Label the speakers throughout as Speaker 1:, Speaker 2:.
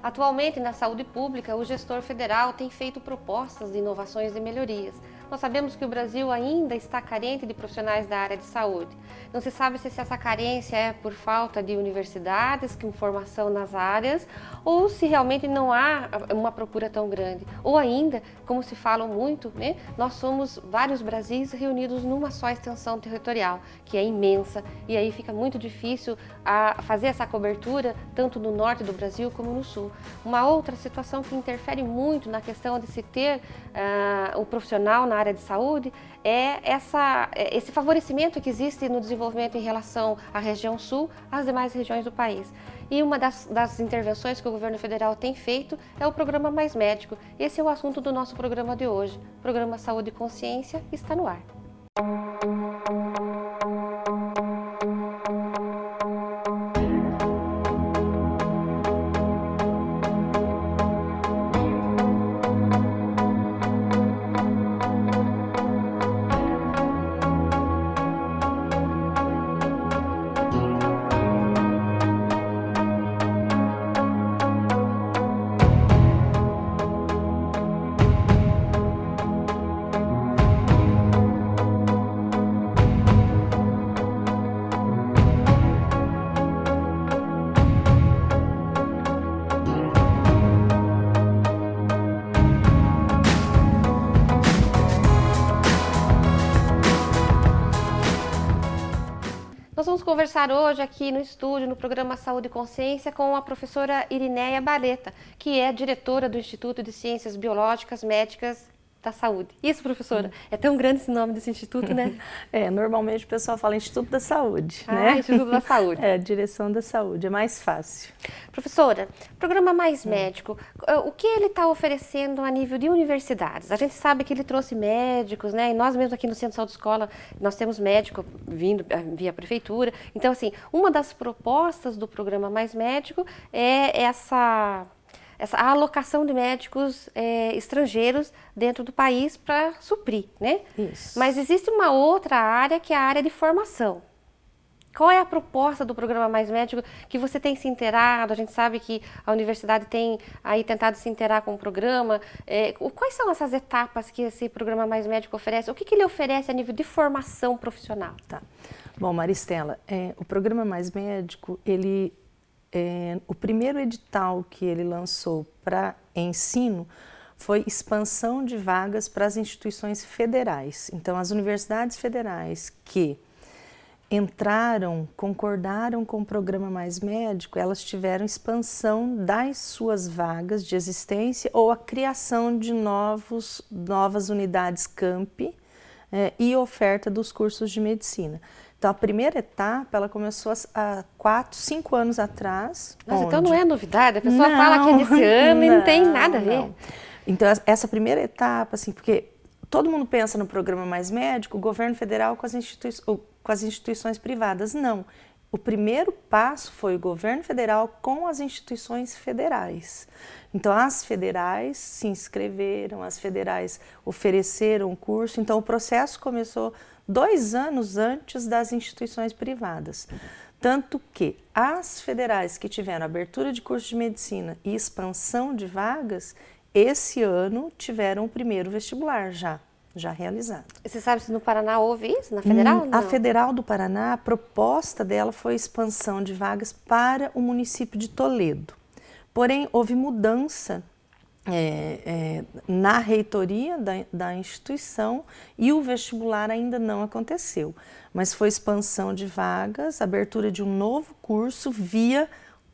Speaker 1: Atualmente, na saúde pública, o gestor federal tem feito propostas de inovações e melhorias. Nós sabemos que o Brasil ainda está carente de profissionais da área de saúde. Não se sabe se essa carência é por falta de universidades com formação nas áreas ou se realmente não há uma procura tão grande. Ou ainda, como se fala muito, né, nós somos vários Brasis reunidos numa só extensão territorial, que é imensa, e aí fica muito difícil fazer essa cobertura tanto no norte do Brasil como no sul. Uma outra situação que interfere muito na questão de se ter o profissional na área de saúde é esse favorecimento que existe no desenvolvimento em relação à região sul às demais regiões do país. E uma das intervenções que o governo federal tem feito é o programa Mais Médico. Esse é o assunto do nosso programa de hoje. O programa Saúde e Consciência está no ar. Nós vamos conversar hoje aqui no estúdio, no programa Saúde e Consciência, com a professora Irineia Barleta, que é diretora do Instituto de Ciências Biológicas Médicas da Saúde. Isso, professora? É tão grande esse nome desse instituto, né?
Speaker 2: Normalmente o pessoal fala Instituto da Saúde, né?
Speaker 1: Instituto da Saúde.
Speaker 2: Direção da Saúde, é mais fácil.
Speaker 1: Professora, programa Mais Médico, o que ele está oferecendo a nível de universidades? A gente sabe que ele trouxe médicos, né? E nós mesmos aqui no Centro de Saúde Escola, nós temos médico vindo via prefeitura. Então, assim, uma das propostas do programa Mais Médico é essa alocação de médicos estrangeiros dentro do país para suprir, né?
Speaker 2: Isso.
Speaker 1: Mas existe uma outra área que é a área de formação. Qual é a proposta do programa Mais Médico que você tem se inteirado? A gente sabe que a universidade tem aí tentado se inteirar com o programa. Quais são essas etapas que esse programa Mais Médico oferece? O que ele oferece a nível de formação profissional?
Speaker 2: Tá. Bom, Maristela, o programa Mais Médico, o primeiro edital que ele lançou para ensino foi expansão de vagas para as instituições federais. Então, as universidades federais que concordaram com o programa Mais Médico, elas tiveram expansão das suas vagas de existência ou a criação de novas unidades campi e oferta dos cursos de medicina. Então, a primeira etapa, ela começou há 4, 5 anos atrás.
Speaker 1: Nossa, então não é novidade? A pessoa fala que é desse ano e não tem nada a ver.
Speaker 2: Não. Então, essa primeira etapa, assim, porque todo mundo pensa no programa Mais Médico, o governo federal com as instituições privadas. Não. O primeiro passo foi o governo federal com as instituições federais. Então, as federais se inscreveram, as federais ofereceram o curso. Então, o processo começou 2 anos antes das instituições privadas. Tanto que as federais que tiveram abertura de curso de medicina e expansão de vagas, esse ano tiveram o primeiro vestibular já realizado.
Speaker 1: Você sabe se no Paraná houve isso? Na Federal?
Speaker 2: A Federal do Paraná, a proposta dela foi expansão de vagas para o município de Toledo. Porém, houve mudança na reitoria da instituição e o vestibular ainda não aconteceu. Mas foi expansão de vagas, abertura de um novo curso via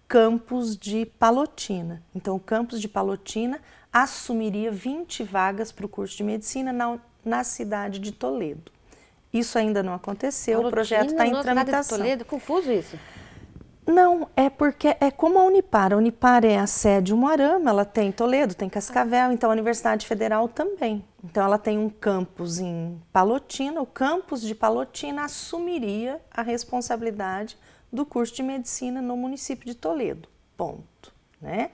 Speaker 2: campus de Palotina. Então, o campus de Palotina assumiria 20 vagas para o curso de medicina na cidade de Toledo. Isso ainda não aconteceu,
Speaker 1: Palotina,
Speaker 2: o projeto está em tramitação.
Speaker 1: De Toledo, confuso isso?
Speaker 2: Não, é porque é como a Unipar. A Unipar é a sede Umuarama, ela tem Toledo, tem Cascavel, então a Universidade Federal também. Então ela tem um campus em Palotina, o campus de Palotina assumiria a responsabilidade do curso de medicina no município de Toledo, ponto, né?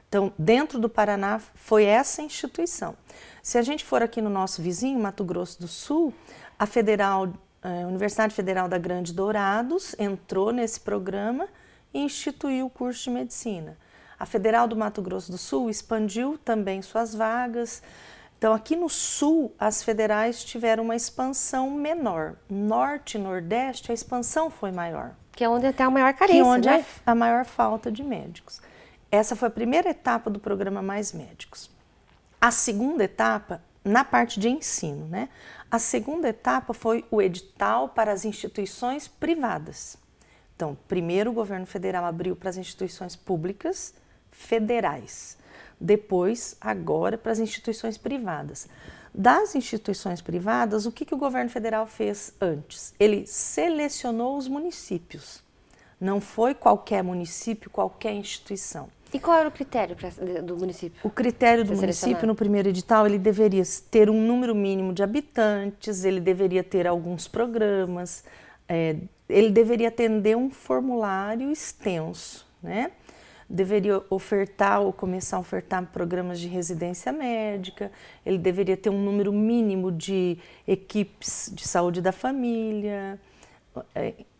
Speaker 2: Então, dentro do Paraná foi essa instituição. Se a gente for aqui no nosso vizinho, Mato Grosso do Sul, a Universidade Federal da Grande Dourados entrou nesse programa e instituiu o curso de medicina. A Federal do Mato Grosso do Sul expandiu também suas vagas. Então, aqui no Sul, as federais tiveram uma expansão menor. Norte e Nordeste, a expansão foi maior.
Speaker 1: Que é onde está a maior carência,
Speaker 2: onde
Speaker 1: né?
Speaker 2: a maior falta de médicos. Essa foi a primeira etapa do programa Mais Médicos. A segunda etapa, na parte de ensino, né? A segunda etapa foi o edital para as instituições privadas. Então, primeiro o governo federal abriu para as instituições públicas federais. Depois, agora, para as instituições privadas. Das instituições privadas, o que o governo federal fez antes? Ele selecionou os municípios. Não foi qualquer município, qualquer instituição.
Speaker 1: E qual era o critério do município?
Speaker 2: O critério do município no primeiro edital, ele deveria ter um número mínimo de habitantes, ele deveria ter alguns programas, ele deveria atender um formulário extenso, né? Deveria ofertar ou começar a ofertar programas de residência médica, ele deveria ter um número mínimo de equipes de saúde da família,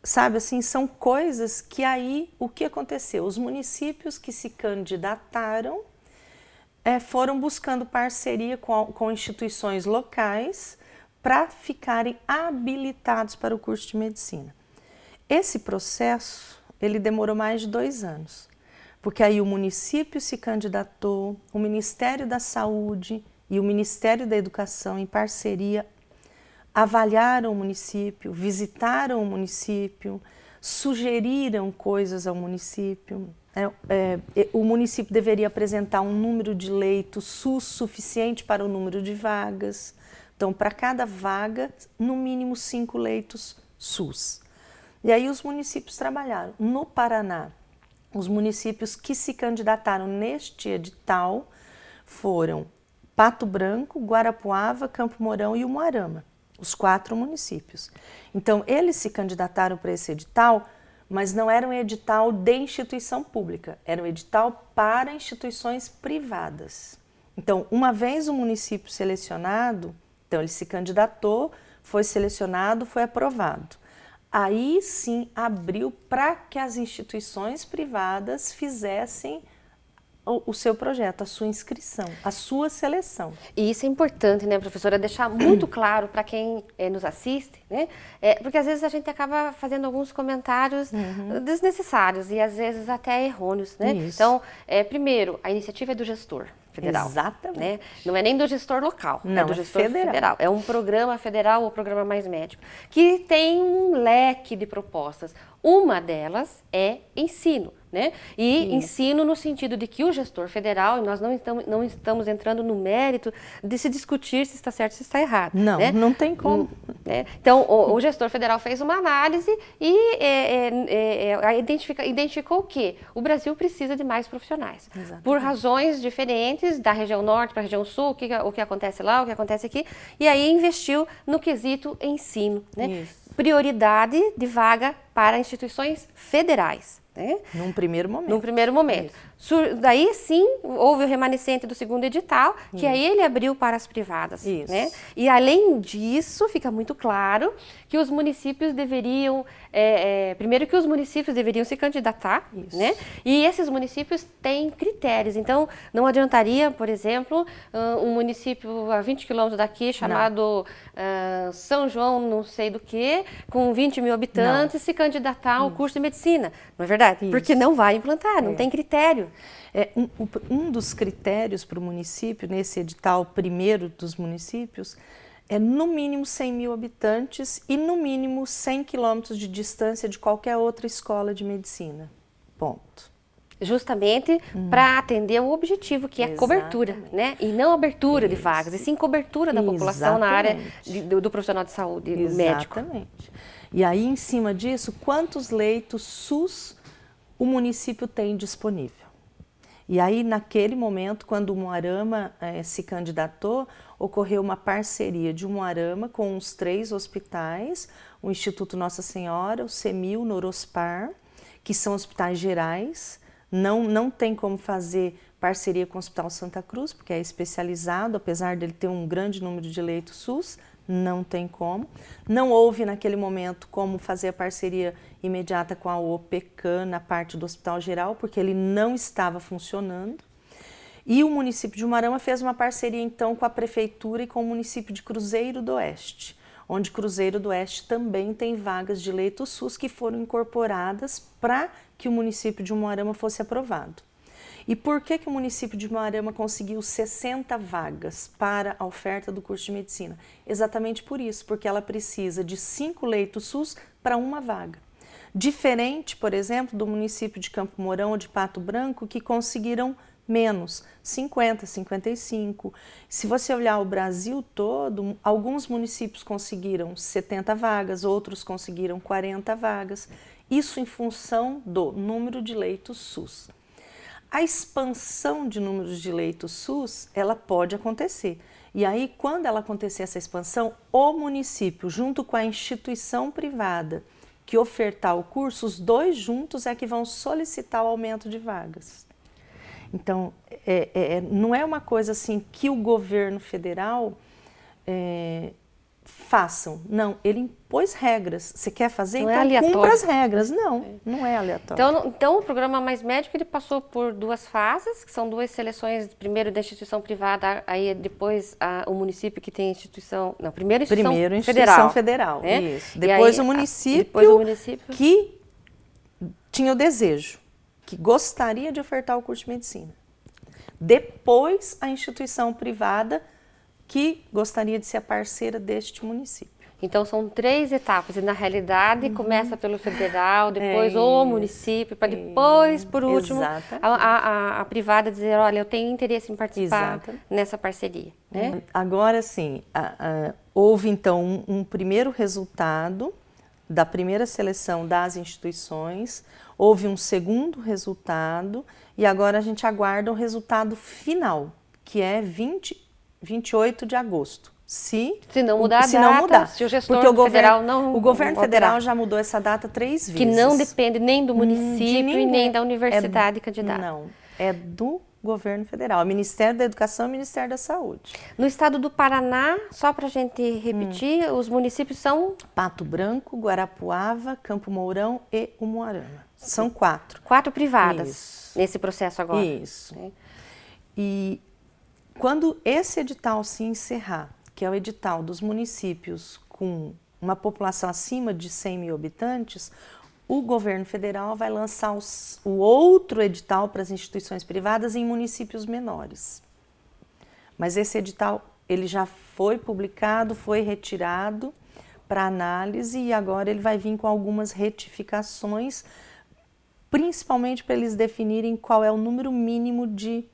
Speaker 2: sabe assim, são coisas que aí, o que aconteceu? Os municípios que se candidataram foram buscando parceria com instituições locais para ficarem habilitados para o curso de medicina. Esse processo, ele demorou mais de 2 anos. Porque aí o município se candidatou, o Ministério da Saúde e o Ministério da Educação, em parceria, avaliaram o município, visitaram o município, sugeriram coisas ao município. O município deveria apresentar um número de leitos SUS suficiente para o número de vagas. Então, para cada vaga, no mínimo 5 leitos SUS. E aí os municípios trabalharam. No Paraná, os municípios que se candidataram neste edital foram Pato Branco, Guarapuava, Campo Mourão e Umuarama, os 4 municípios. Então, eles se candidataram para esse edital, mas não era um edital de instituição pública, era um edital para instituições privadas. Então, uma vez o município selecionado, então ele se candidatou, foi selecionado, foi aprovado. Aí sim abriu para que as instituições privadas fizessem o seu projeto, a sua inscrição, a sua seleção.
Speaker 1: E isso é importante, né, professora, deixar muito claro para quem nos assiste, né? Porque às vezes a gente acaba fazendo alguns comentários desnecessários e às vezes até errôneos, né?
Speaker 2: Isso.
Speaker 1: Então, primeiro, a iniciativa é do gestor federal.
Speaker 2: Exatamente.
Speaker 1: Né? Não é nem do gestor local,
Speaker 2: não,
Speaker 1: é do gestor federal. É um programa federal, o programa Mais Médico, que tem um leque de propostas. Uma delas é ensino. Né? E ensino no sentido de que o gestor federal, e nós não estamos entrando no mérito de se discutir se está certo ou se está errado.
Speaker 2: Não,
Speaker 1: né?
Speaker 2: Não tem como.
Speaker 1: Né? Então, o gestor federal fez uma análise e identificou o quê? O Brasil precisa de mais profissionais.
Speaker 2: Exatamente.
Speaker 1: Por razões diferentes, da região norte para a região sul, o que acontece lá, o que acontece aqui, e aí investiu no quesito ensino. Né? Prioridade de vaga para instituições federais. Né?
Speaker 2: Num primeiro
Speaker 1: momento. Daí sim, houve o remanescente do segundo edital, que aí ele abriu para as privadas. Né? E além disso, fica muito claro que os municípios deveriam, primeiro que os municípios deveriam se candidatar, né? E esses municípios têm critérios. Então, não adiantaria, por exemplo, um município a 20 quilômetros daqui, chamado São João não sei do que, com 20 mil habitantes, se candidatar ao curso de medicina. Não é verdade? Porque não vai implantar, não tem critério.
Speaker 2: Um dos critérios para o município, nesse edital primeiro dos municípios, é no mínimo 100 mil habitantes e no mínimo 100 quilômetros de distância de qualquer outra escola de medicina. Ponto.
Speaker 1: Justamente para atender o objetivo, que é a cobertura, né? E não abertura de vagas, e sim cobertura da população na área do profissional de saúde, do médico.
Speaker 2: Exatamente. E aí, em cima disso, quantos leitos SUS o município tem disponível? E aí, naquele momento, quando o Umuarama se candidatou, ocorreu uma parceria de Umuarama com os 3 hospitais, o Instituto Nossa Senhora, o CEMIL, o Norospar, que são hospitais gerais. Não tem como fazer parceria com o Hospital Santa Cruz, porque é especializado, apesar dele ter um grande número de leitos SUS, não tem como. Não houve naquele momento como fazer a parceria imediata com a OPECAM na parte do Hospital Geral, porque ele não estava funcionando. E o município de Umuarama fez uma parceria então com a prefeitura e com o município de Cruzeiro do Oeste, onde Cruzeiro do Oeste também tem vagas de leito SUS que foram incorporadas para que o município de Umuarama fosse aprovado. E por que o município de Umuarama conseguiu 60 vagas para a oferta do curso de medicina? Exatamente por isso, porque ela precisa de 5 leitos SUS para uma vaga. Diferente, por exemplo, do município de Campo Mourão ou de Pato Branco, que conseguiram menos, 50, 55. Se você olhar o Brasil todo, alguns municípios conseguiram 70 vagas, outros conseguiram 40 vagas. Isso em função do número de leitos SUS. A expansão de números de leitos SUS, ela pode acontecer. E aí, quando ela acontecer essa expansão, o município, junto com a instituição privada que ofertar o curso, os dois juntos é que vão solicitar o aumento de vagas. Então, não é uma coisa assim que o governo federal façam. Não, ele impôs regras. Você quer fazer?
Speaker 1: Não
Speaker 2: então
Speaker 1: é aleatório.
Speaker 2: Cumpra as regras. Não é aleatório.
Speaker 1: Então, o programa Mais Médico ele passou por 2 fases, que são 2 seleções, primeiro da instituição privada, aí depois o município que tem instituição... Não, primeiro instituição federal.
Speaker 2: Né? Isso. Depois,
Speaker 1: aí,
Speaker 2: o município que tinha o desejo, que gostaria de ofertar o curso de medicina. Depois, a instituição privada que gostaria de ser a parceira deste município.
Speaker 1: Então, são 3 etapas, e na realidade começa pelo federal, depois o município, para depois, por último, a privada dizer, olha, eu tenho interesse em participar nessa parceria. Né?
Speaker 2: Agora, sim, houve então um primeiro resultado da primeira seleção das instituições, houve um segundo resultado, e agora a gente aguarda o resultado final, que é 28 de agosto. Se não mudar a data,
Speaker 1: se o gestor federal não...
Speaker 2: O governo federal já mudou essa data 3 vezes.
Speaker 1: Que não depende nem do município e nem da universidade candidata.
Speaker 2: Não, é do governo federal, Ministério da Educação e Ministério da Saúde.
Speaker 1: No estado do Paraná, só para a gente repetir, os municípios são...
Speaker 2: Pato Branco, Guarapuava, Campo Mourão e Umuarama. São 4.
Speaker 1: 4 privadas nesse processo agora.
Speaker 2: Isso. E quando esse edital se encerrar, que é o edital dos municípios com uma população acima de 100 mil habitantes, o governo federal vai lançar o outro edital para as instituições privadas em municípios menores. Mas esse edital ele já foi publicado, foi retirado para análise e agora ele vai vir com algumas retificações, principalmente para eles definirem qual é o número mínimo de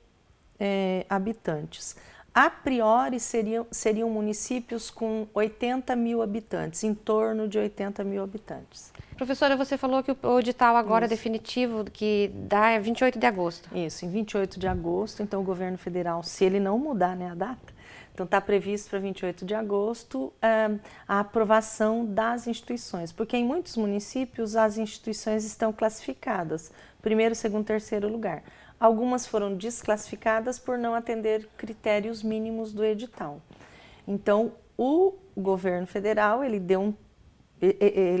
Speaker 2: habitantes. A priori, seriam municípios com 80 mil habitantes, em torno de 80 mil habitantes.
Speaker 1: Professora, você falou que o edital agora é definitivo, que dá é 28 de agosto.
Speaker 2: Isso, em 28 de agosto, então o governo federal, se ele não mudar a data, então está previsto para 28 de agosto a aprovação das instituições, porque em muitos municípios as instituições estão classificadas, primeiro, segundo, terceiro lugar. Algumas foram desclassificadas por não atender critérios mínimos do edital. Então, o governo federal, ele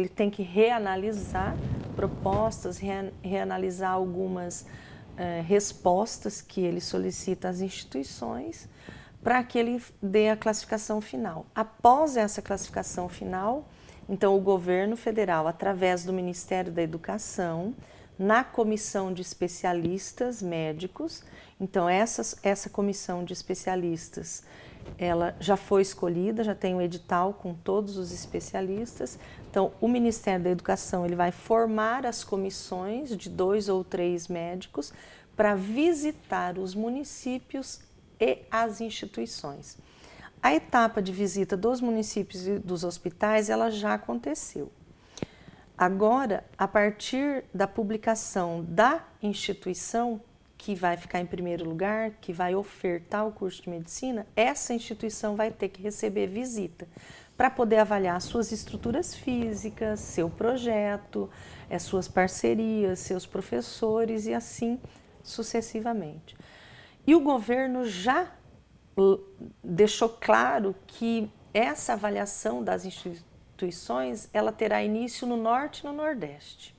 Speaker 2: tem que reanalisar propostas, reanalisar algumas respostas que ele solicita às instituições para que ele dê a classificação final. Após essa classificação final, então o governo federal, através do Ministério da Educação, na comissão de especialistas médicos, então essa comissão de especialistas, ela já foi escolhida, já tem o edital com todos os especialistas, então o Ministério da Educação ele vai formar as comissões de 2 ou 3 médicos para visitar os municípios e as instituições. A etapa de visita dos municípios e dos hospitais, ela já aconteceu. Agora, a partir da publicação da instituição que vai ficar em primeiro lugar, que vai ofertar o curso de medicina, essa instituição vai ter que receber visita para poder avaliar suas estruturas físicas, seu projeto, suas parcerias, seus professores e assim sucessivamente. E o governo já deixou claro que essa avaliação das instituições, ela terá início no Norte e no Nordeste.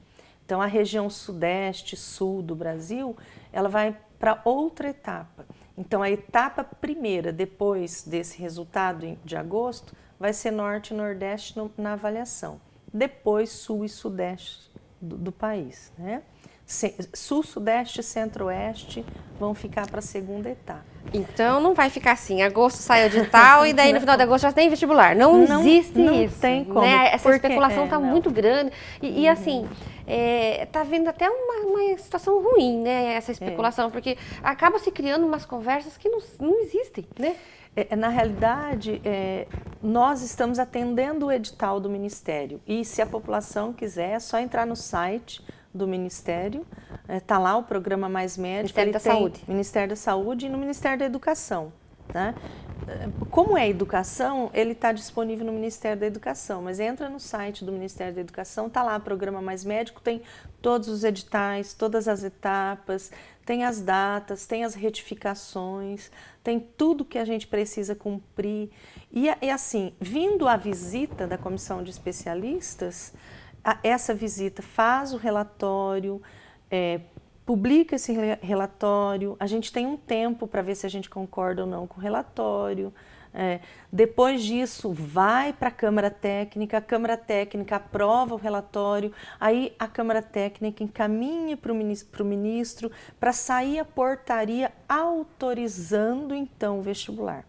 Speaker 2: Então, a região Sudeste, Sul do Brasil, ela vai para outra etapa. Então, a etapa primeira, depois desse resultado de agosto, vai ser Norte e Nordeste na avaliação. Depois, Sul e Sudeste do país, né? Sul, Sudeste e Centro-Oeste vão ficar para a segunda etapa.
Speaker 1: Então não vai ficar assim, agosto sai o edital e daí no final de agosto já tem vestibular. Não existe isso.
Speaker 2: Não tem como.
Speaker 1: Né? Essa especulação está muito grande. E assim, está vendo até uma situação ruim, né? Essa especulação, porque acaba se criando umas conversas que não existem, né?
Speaker 2: Na realidade, nós estamos atendendo o edital do Ministério e se a população quiser, é só entrar no site do Ministério, está lá o programa Mais Médico.
Speaker 1: Ministério da Saúde.
Speaker 2: Ministério da Saúde e no Ministério da Educação. Né? Como é educação, ele está disponível no Ministério da Educação, mas entra no site do Ministério da Educação, está lá o programa Mais Médico, tem todos os editais, todas as etapas, tem as datas, tem as retificações, tem tudo que a gente precisa cumprir. E assim, vindo a visita da comissão de especialistas, essa visita faz o relatório, publica esse relatório, a gente tem um tempo para ver se a gente concorda ou não com o relatório. Depois disso, vai para a Câmara Técnica, a Câmara Técnica aprova o relatório, aí a Câmara Técnica encaminha para o ministro para sair a portaria autorizando então o vestibular.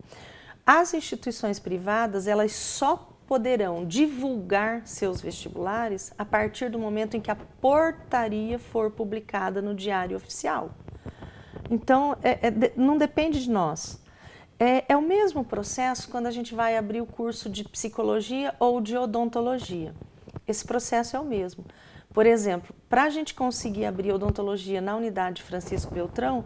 Speaker 2: As instituições privadas, elas só poderão divulgar seus vestibulares a partir do momento em que a portaria for publicada no Diário Oficial. Então, não depende de nós. É o mesmo processo quando a gente vai abrir o curso de psicologia ou de odontologia. Esse processo é o mesmo. Por exemplo, para a gente conseguir abrir odontologia na unidade Francisco Beltrão,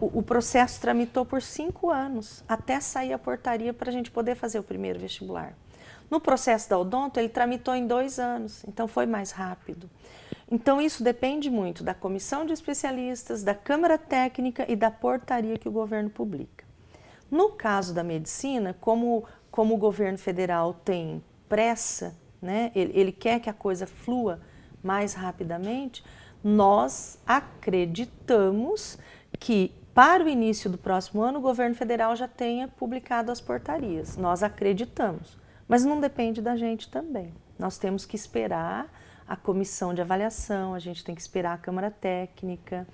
Speaker 2: o processo tramitou por 5 anos, até sair a portaria para a gente poder fazer o primeiro vestibular. No processo da odonto, ele tramitou em 2 anos, então foi mais rápido. Então, isso depende muito da comissão de especialistas, da Câmara Técnica e da portaria que o governo publica. No caso da medicina, como o governo federal tem pressa, né, ele quer que a coisa flua mais rapidamente, nós acreditamos que para o início do próximo ano o governo federal já tenha publicado as portarias. Nós acreditamos. Mas não depende da gente também. Nós temos que esperar a comissão de avaliação, a gente tem que esperar a Câmara Técnica,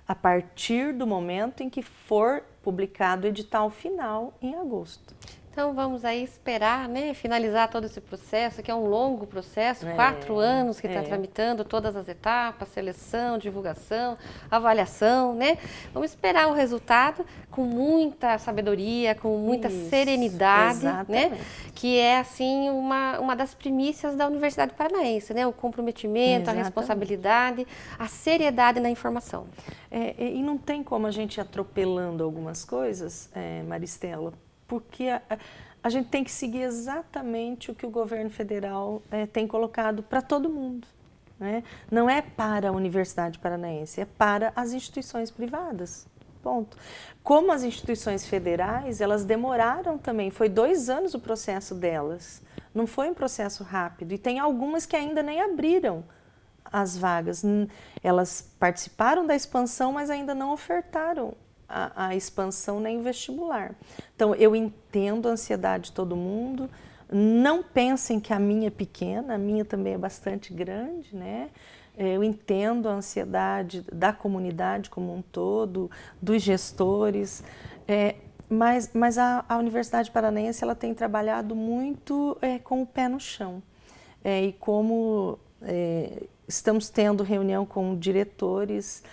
Speaker 2: a partir do momento em que for publicado o edital final em agosto.
Speaker 1: Então vamos aí esperar, né, finalizar todo esse processo, que é um longo processo, 4 anos que está tramitando todas as etapas, seleção, divulgação, avaliação, né? Vamos esperar o resultado com muita sabedoria, com muita serenidade, né? Que é assim uma das primícias da Universidade Paranaense, né? O comprometimento, a responsabilidade, a seriedade na informação.
Speaker 2: E não tem como a gente ir atropelando algumas coisas, Maristela, porque a gente tem que seguir exatamente o que o governo federal tem colocado para todo mundo. Né? Não é para a Universidade Paranaense, é para as instituições privadas. Ponto. Como as instituições federais, elas demoraram também, foi 2 anos o processo delas, não foi um processo rápido, e tem algumas que ainda nem abriram as vagas. Elas participaram da expansão, mas ainda não ofertaram a expansão nem o vestibular. Então, eu entendo a ansiedade de todo mundo, não pensem que a minha é pequena, a minha também é bastante grande, né? Eu entendo a ansiedade da comunidade como um todo, dos gestores, mas a Universidade Paranaense ela tem trabalhado muito com o pé no chão. E como estamos tendo reunião com diretores,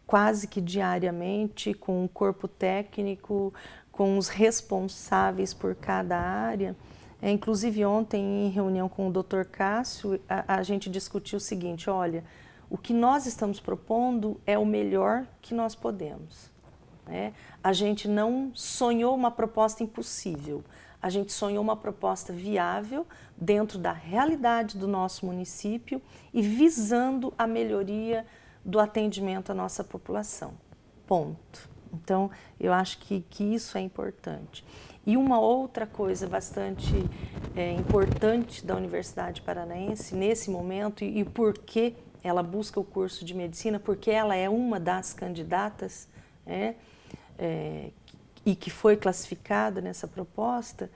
Speaker 2: quase que diariamente, com o corpo técnico, com os responsáveis por cada área. Inclusive ontem, em reunião com o Dr. Cássio, a gente discutiu o seguinte: olha, o que nós estamos propondo é o melhor que nós podemos. Né? A gente não sonhou uma proposta impossível, a gente sonhou uma proposta viável dentro da realidade do nosso município e visando a melhoria do atendimento à nossa população. Ponto. Então, eu acho que isso é importante. E uma outra coisa bastante importante da Universidade Paranaense nesse momento, e por que ela busca o curso de medicina, porque ela é uma das candidatas e que foi classificada nessa proposta,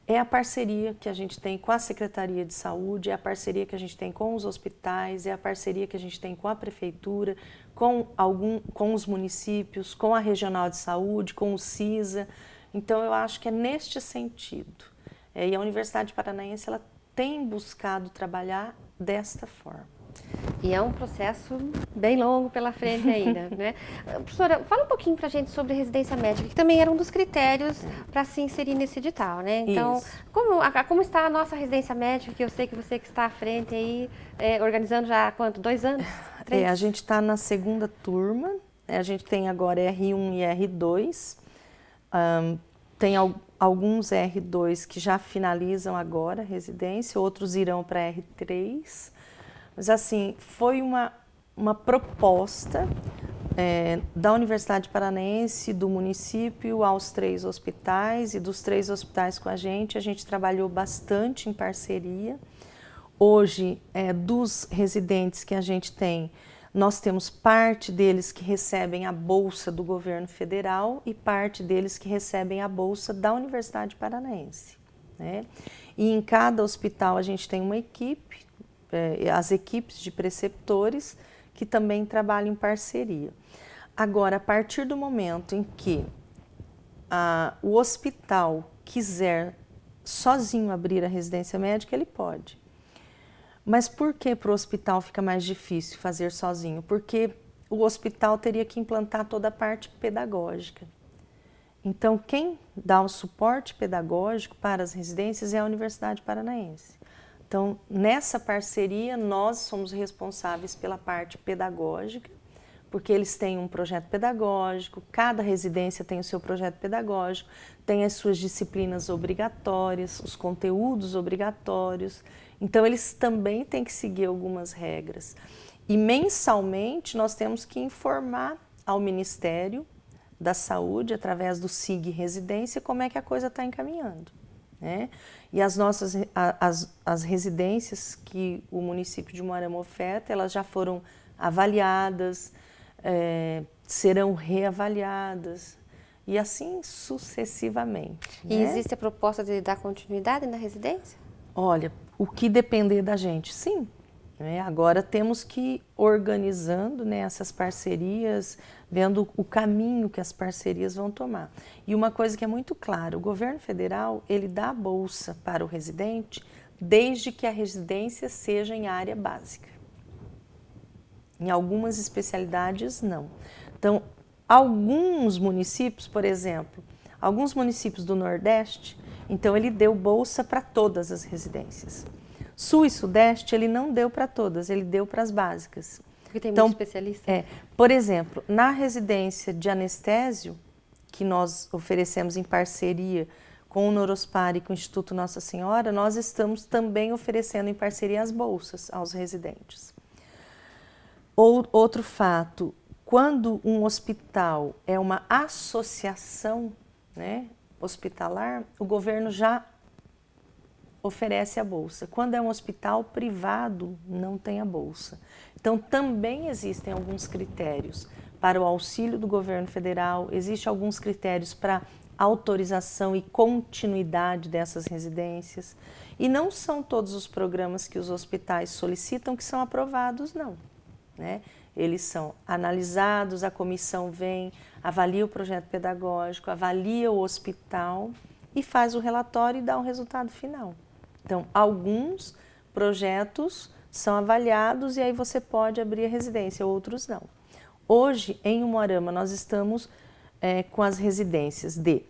Speaker 2: é a parceria que a gente tem com a Secretaria de Saúde, é a parceria que a gente tem com os hospitais, é a parceria que a gente tem com a Prefeitura, com os municípios, com a Regional de Saúde, com o CISA. Então, eu acho que é neste sentido. E a Universidade Paranaense ela tem buscado trabalhar desta forma.
Speaker 1: E é um processo bem longo pela frente ainda, né? Professora, fala um pouquinho para a gente sobre residência médica, que também era um dos critérios para se inserir nesse edital, né? Então, como está a nossa residência médica, que eu sei que você que está à frente aí, organizando já há quanto? 2 anos? 3?
Speaker 2: A gente está na segunda turma, a gente tem agora R1 e R2, tem alguns R2 que já finalizam agora a residência, outros irão para R3. Mas, assim, foi uma proposta da Universidade Paranaense, do município, aos 3 hospitais, e dos 3 hospitais com a gente trabalhou bastante em parceria. Hoje, dos residentes que a gente tem, nós temos parte deles que recebem a bolsa do governo federal e parte deles que recebem a bolsa da Universidade Paranaense, né? E em cada hospital a gente tem uma equipe, as equipes de preceptores, que também trabalham em parceria. Agora, a partir do momento em que o hospital quiser sozinho abrir a residência médica, ele pode. Mas por que para o hospital fica mais difícil fazer sozinho? Porque o hospital teria que implantar toda a parte pedagógica. Então, quem dá o suporte pedagógico para as residências é a Universidade Paranaense. Então, nessa parceria, nós somos responsáveis pela parte pedagógica, porque eles têm um projeto pedagógico, cada residência tem o seu projeto pedagógico, tem as suas disciplinas obrigatórias, os conteúdos obrigatórios. Então, eles também têm que seguir algumas regras. E mensalmente, nós temos que informar ao Ministério da Saúde, através do SIG Residência, como é que a coisa está encaminhando, né? E as residências que o município de Moarama oferta, elas já foram avaliadas, serão reavaliadas, e assim sucessivamente.
Speaker 1: E
Speaker 2: né?
Speaker 1: existe a proposta de dar continuidade na residência?
Speaker 2: Olha, o que depender da gente, sim. Agora temos que ir organizando, né, essas parcerias, vendo o caminho que as parcerias vão tomar. E uma coisa que é muito clara, o governo federal, ele dá a bolsa para o residente desde que a residência seja em área básica. Em algumas especialidades, não. Então, alguns municípios, por exemplo, alguns municípios do Nordeste, então ele deu bolsa para todas as residências. Sul e Sudeste, ele não deu para todas, ele deu para as básicas.
Speaker 1: Porque tem muito especialista.
Speaker 2: Por exemplo, na residência de anestésio, que nós oferecemos em parceria com o Norospar e com o Instituto Nossa Senhora, nós estamos também oferecendo em parceria as bolsas aos residentes. Outro fato, quando um hospital é uma associação, né, hospitalar, o governo já oferece a bolsa. Quando é um hospital privado, não tem a bolsa. Então, também existem alguns critérios para o auxílio do governo federal, existem alguns critérios para autorização e continuidade dessas residências. E não são todos os programas que os hospitais solicitam que são aprovados, não. Né? Eles são analisados, a comissão vem, avalia o projeto pedagógico, avalia o hospital e faz o relatório e dá um resultado final. Então, alguns projetos são avaliados e aí você pode abrir a residência, outros não. Hoje, em Umuarama, nós estamos com as residências de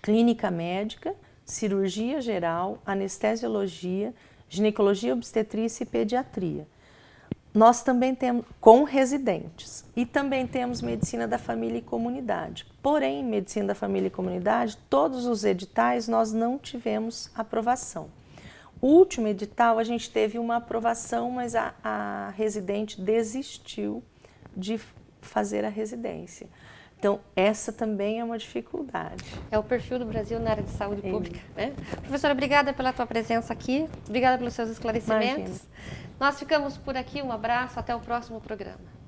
Speaker 2: clínica médica, cirurgia geral, anestesiologia, ginecologia, obstetrícia e pediatria. Nós também temos com residentes e também temos medicina da família e comunidade. Porém, medicina da família e comunidade, todos os editais nós não tivemos aprovação. O último edital a gente teve uma aprovação, mas a residente desistiu de fazer a residência. Então, essa também é uma dificuldade.
Speaker 1: É o perfil do Brasil na área de saúde pública, né? Professora, obrigada pela tua presença aqui, obrigada pelos seus esclarecimentos.
Speaker 2: Imagina.
Speaker 1: Nós ficamos por aqui, um abraço, até o próximo programa.